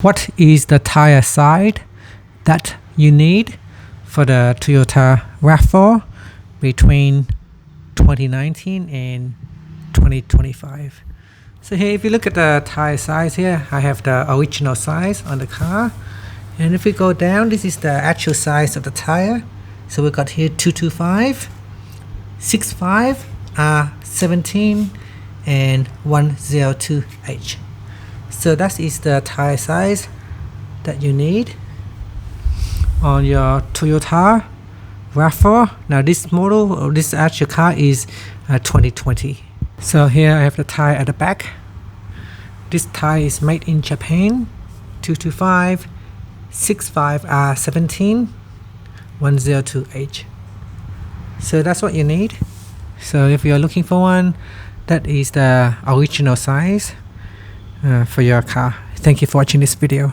What is the tire size that you need for the Toyota RAV4 between 2019 and 2025? So here, if you look at the tire size here, I have the original size on the car. And if we go down, this is the actual size of the tire. So we got here 225, 65, R17, and 102H. So that is the tire size that you need on your Toyota RAV4. Now this model, or this actual car is 2020. So here I have the tire at the back. This tire is made in Japan. 225, 65, R17, 102H. So that's what you need. So if you're looking for one, that is the original size for your car. Thank you for watching this video.